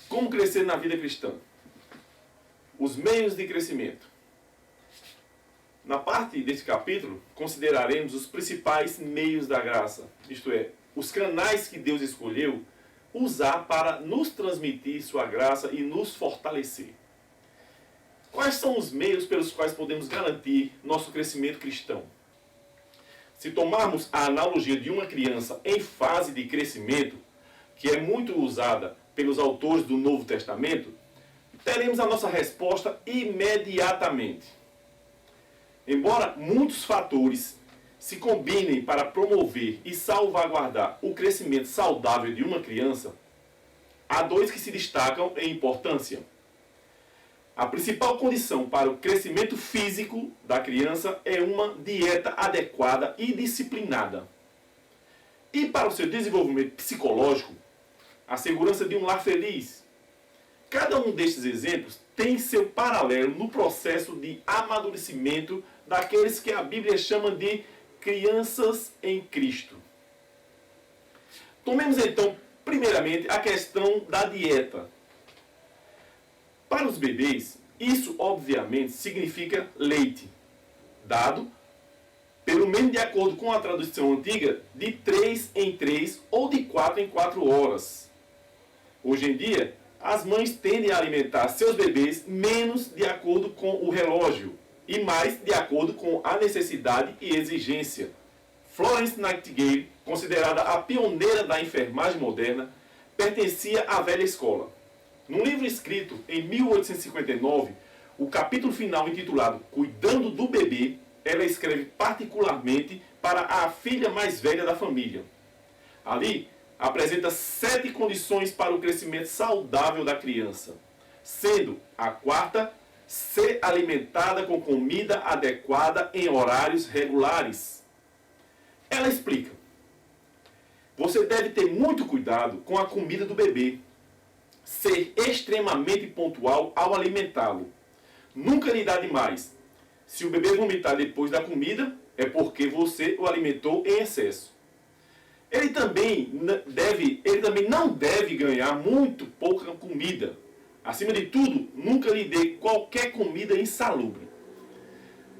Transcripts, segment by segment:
Como crescer na vida cristã? Os meios de crescimento. Na parte deste capítulo, consideraremos os principais meios da graça, isto é, os canais que Deus escolheu usar para nos transmitir sua graça e nos fortalecer. Quais são os meios pelos quais podemos garantir nosso crescimento cristão? Se tomarmos a analogia de uma criança em fase de crescimento, que é muito usada pelos autores do Novo Testamento, teremos a nossa resposta imediatamente. Embora muitos fatores se combinem para promover e salvaguardar o crescimento saudável de uma criança, há dois que se destacam em importância. A principal condição para o crescimento físico da criança é uma dieta adequada e disciplinada. E para o seu desenvolvimento psicológico, a segurança de um lar feliz. Cada um destes exemplos tem seu paralelo no processo de amadurecimento daqueles que a Bíblia chama de crianças em Cristo. Tomemos então, primeiramente, a questão da dieta. Para os bebês, isso obviamente significa leite, dado, pelo menos de acordo com a tradução antiga, de 3 em 3 ou de 4 em 4 horas. Hoje em dia, as mães tendem a alimentar seus bebês menos de acordo com o relógio e mais de acordo com a necessidade e exigência. Florence Nightingale, considerada a pioneira da enfermagem moderna, pertencia à velha escola. Num livro escrito em 1859, o capítulo final intitulado Cuidando do Bebê, ela escreve particularmente para a filha mais velha da família. Ali, apresenta 7 condições para o crescimento saudável da criança, sendo a quarta ser alimentada com comida adequada em horários regulares. Ela explica: você deve ter muito cuidado com a comida do bebê, ser extremamente pontual ao alimentá-lo. Nunca lhe dá demais. Se o bebê vomitar depois da comida, é porque você o alimentou em excesso. Ele também não deve ganhar muito pouca comida. Acima de tudo, nunca lhe dê qualquer comida insalubre.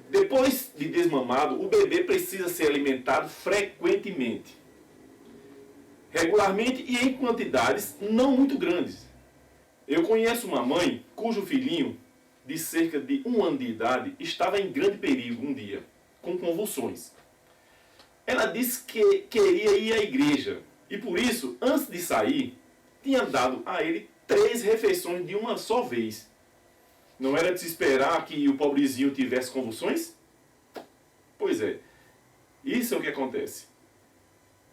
Depois de desmamado, o bebê precisa ser alimentado frequentemente, regularmente e em quantidades não muito grandes. Eu conheço uma mãe cujo filhinho, de cerca de 1 ano de idade, estava em grande perigo um dia, com convulsões. Ela disse que queria ir à igreja e por isso, antes de sair, tinha dado a ele 3 refeições de uma só vez. Não era de se esperar que o pobrezinho tivesse convulsões? Pois é, isso é o que acontece.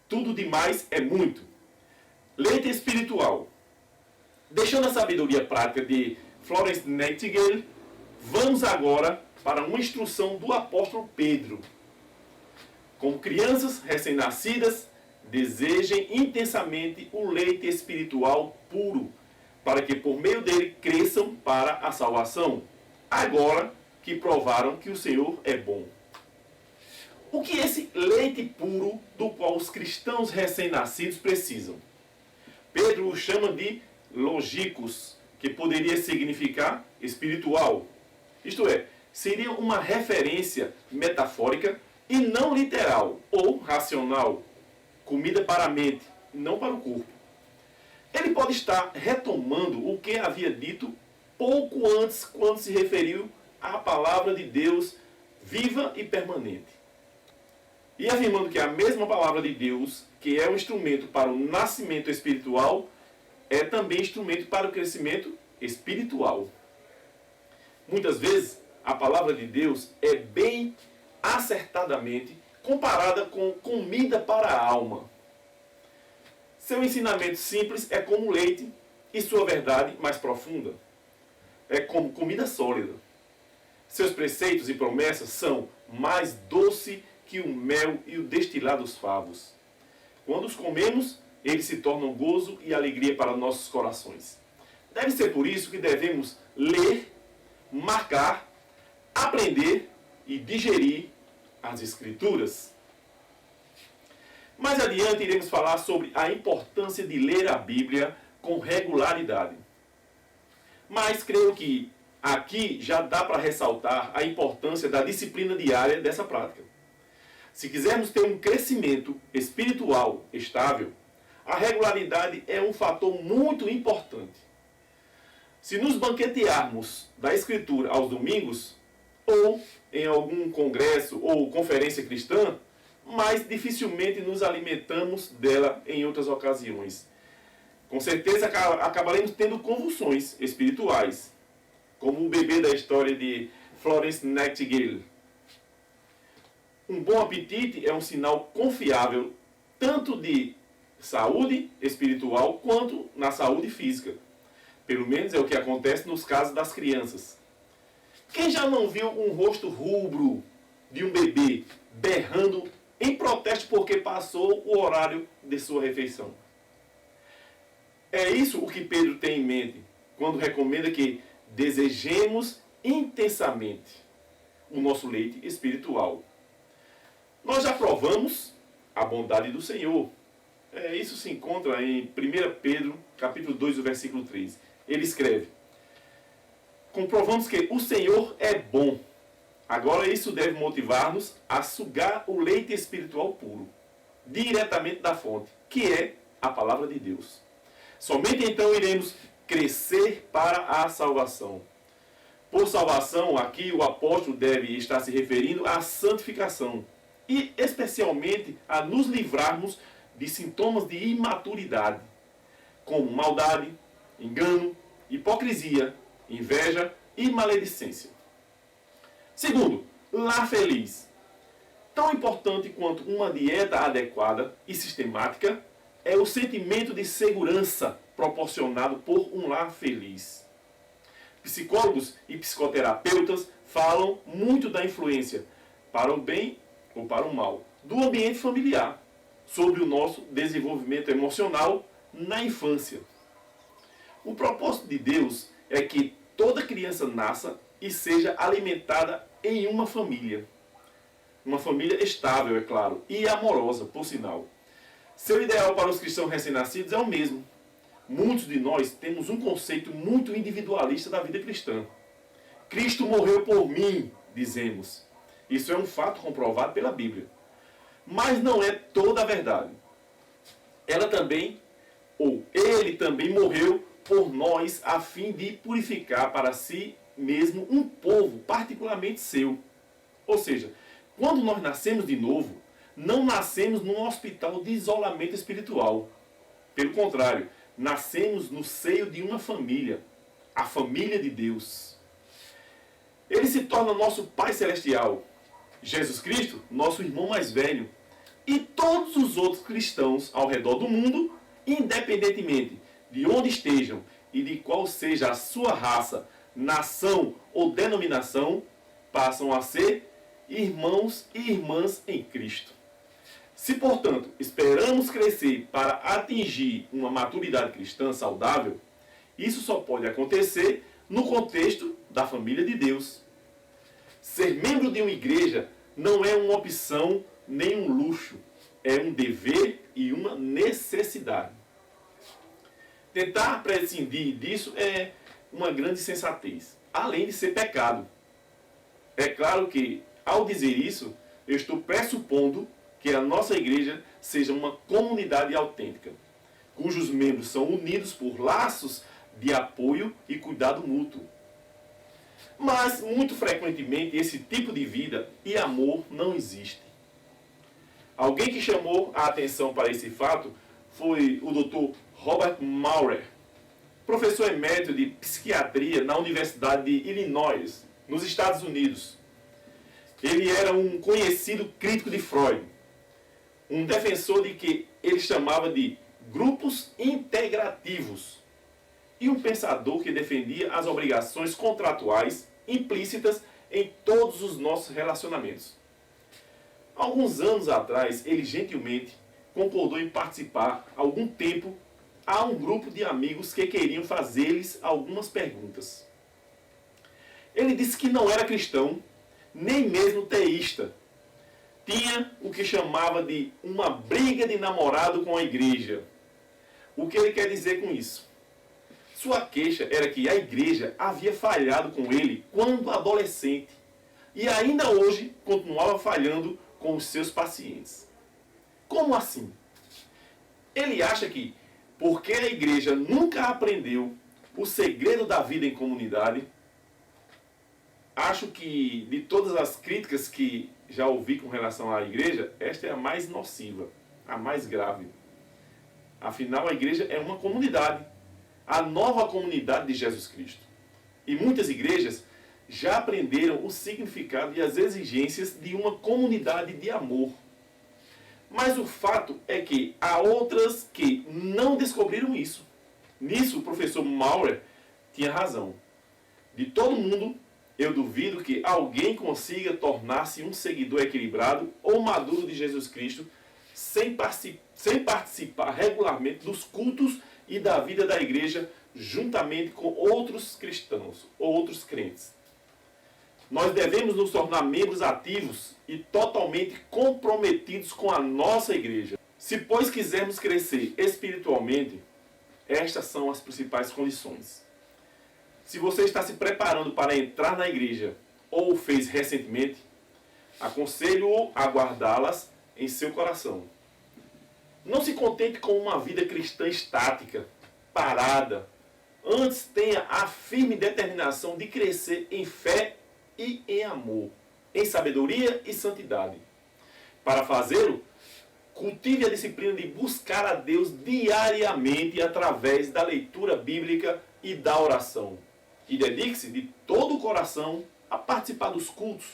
Tudo demais é muito. Leite espiritual. Deixando a sabedoria prática de Florence Nightingale, vamos agora para uma instrução do apóstolo Pedro. Como crianças recém-nascidas, desejem intensamente o leite espiritual puro, para que por meio dele cresçam para a salvação, agora que provaram que o Senhor é bom. O que é esse leite puro do qual os cristãos recém-nascidos precisam? Pedro o chama de logicos, que poderia significar espiritual. Isto é, seria uma referência metafórica e não literal ou racional. Comida para a mente, não para o corpo. Ele pode estar retomando o que havia dito pouco antes, quando se referiu à palavra de Deus viva e permanente. E afirmando que a mesma palavra de Deus, que é um instrumento para o nascimento espiritual, é também instrumento para o crescimento espiritual. Muitas vezes, a palavra de Deus é bem acertadamente comparada com comida para a alma. Seu ensinamento simples é como leite e sua verdade mais profunda é como comida sólida. Seus preceitos e promessas são mais doce que o mel e o destilar dos favos. Quando os comemos, eles se tornam gozo e alegria para nossos corações. Deve ser por isso que devemos ler, marcar, aprender e digerir as Escrituras. Mais adiante iremos falar sobre a importância de ler a Bíblia com regularidade. Mas creio que aqui já dá para ressaltar a importância da disciplina diária dessa prática. Se quisermos ter um crescimento espiritual estável, a regularidade é um fator muito importante. Se nos banquetearmos da Escritura aos domingos, ou em algum congresso ou conferência cristã, mas dificilmente nos alimentamos dela em outras ocasiões. Com certeza acabaremos tendo convulsões espirituais, como o bebê da história de Florence Nightingale. Um bom apetite é um sinal confiável tanto de saúde espiritual quanto na saúde física. Pelo menos é o que acontece nos casos das crianças. Quem já não viu um rosto rubro de um bebê berrando em protesto porque passou o horário de sua refeição? É isso o que Pedro tem em mente quando recomenda que desejemos intensamente o nosso leite espiritual. Nós já provamos a bondade do Senhor. Isso se encontra em 1 Pedro, capítulo 2, versículo 3. Ele escreve: comprovamos que o Senhor é bom. Agora isso deve motivar-nos a sugar o leite espiritual puro, diretamente da fonte, que é a palavra de Deus. Somente então iremos crescer para a salvação. Por salvação, aqui o apóstolo deve estar se referindo à santificação e especialmente a nos livrarmos de sintomas de imaturidade, como maldade, engano, hipocrisia, inveja e maledicência. Segundo, lar feliz. Tão importante quanto uma dieta adequada e sistemática é o sentimento de segurança proporcionado por um lar feliz. Psicólogos e psicoterapeutas falam muito da influência, para o bem ou para o mal, do ambiente familiar sobre o nosso desenvolvimento emocional na infância. O propósito de Deus é que toda criança nasça e seja alimentada em uma família. Uma família estável, é claro, e amorosa, por sinal. Seu ideal para os cristãos recém-nascidos é o mesmo. Muitos de nós temos um conceito muito individualista da vida cristã. Cristo morreu por mim, dizemos. Isso é um fato comprovado pela Bíblia. Mas não é toda a verdade. Ele também morreu por nós a fim de purificar para si mesmo um povo particularmente seu. Ou seja, quando nós nascemos de novo, não nascemos num hospital de isolamento espiritual. Pelo contrário, nascemos no seio de uma família, a família de Deus. Ele se torna nosso Pai Celestial. Jesus Cristo, nosso irmão mais velho. E todos os outros cristãos ao redor do mundo, independentemente de onde estejam e de qual seja a sua raça, nação ou denominação, passam a ser irmãos e irmãs em Cristo. Se, portanto, esperamos crescer para atingir uma maturidade cristã saudável, isso só pode acontecer no contexto da família de Deus. Ser membro de uma igreja não é uma opção nem um luxo, é um dever e uma necessidade. Tentar prescindir disso é uma grande insensatez, além de ser pecado. É claro que, ao dizer isso, eu estou pressupondo que a nossa igreja seja uma comunidade autêntica, cujos membros são unidos por laços de apoio e cuidado mútuo. Mas, muito frequentemente, esse tipo de vida e amor não existe. Alguém que chamou a atenção para esse fato foi o Dr. Robert Maurer, professor emérito de psiquiatria na Universidade de Illinois, nos Estados Unidos. Ele era um conhecido crítico de Freud, um defensor de que ele chamava de grupos integrativos e um pensador que defendia as obrigações contratuais implícitas em todos os nossos relacionamentos. Alguns anos atrás, ele gentilmente concordou em participar, há algum tempo, a um grupo de amigos que queriam fazer-lhes algumas perguntas. Ele disse que não era cristão, nem mesmo teísta. Tinha o que chamava de uma briga de namorado com a igreja. O que ele quer dizer com isso? Sua queixa era que a igreja havia falhado com ele quando adolescente e ainda hoje continuava falhando com os seus pacientes. Como assim? Ele acha que, porque a igreja nunca aprendeu o segredo da vida em comunidade, acho que de todas as críticas que já ouvi com relação à igreja, esta é a mais nociva, a mais grave. Afinal, a igreja é uma comunidade, a nova comunidade de Jesus Cristo. E muitas igrejas já aprenderam o significado e as exigências de uma comunidade de amor. Mas o fato é que há outras que não descobriram isso. Nisso, o professor Maurer tinha razão. De todo mundo, eu duvido que alguém consiga tornar-se um seguidor equilibrado ou maduro de Jesus Cristo sem participar regularmente dos cultos e da vida da igreja juntamente com outros cristãos ou outros crentes. Nós devemos nos tornar membros ativos e totalmente comprometidos com a nossa igreja. Se, pois, quisermos crescer espiritualmente, estas são as principais condições. Se você está se preparando para entrar na igreja ou o fez recentemente, aconselho-o a guardá-las em seu coração. Não se contente com uma vida cristã estática, parada. Antes tenha a firme determinação de crescer em fé e em amor, em sabedoria e santidade. Para fazê-lo, cultive a disciplina de buscar a Deus diariamente através da leitura bíblica e da oração. E dedique-se de todo o coração a participar dos cultos,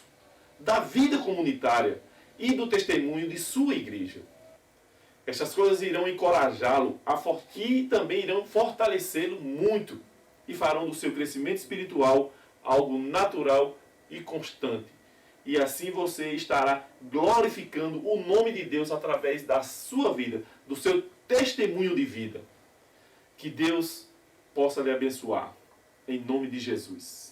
da vida comunitária e do testemunho de sua igreja. Estas coisas irão encorajá-lo e também irão fortalecê-lo muito e farão do seu crescimento espiritual algo natural e constante. E assim você estará glorificando o nome de Deus através da sua vida, do seu testemunho de vida. Que Deus possa lhe abençoar. Em nome de Jesus.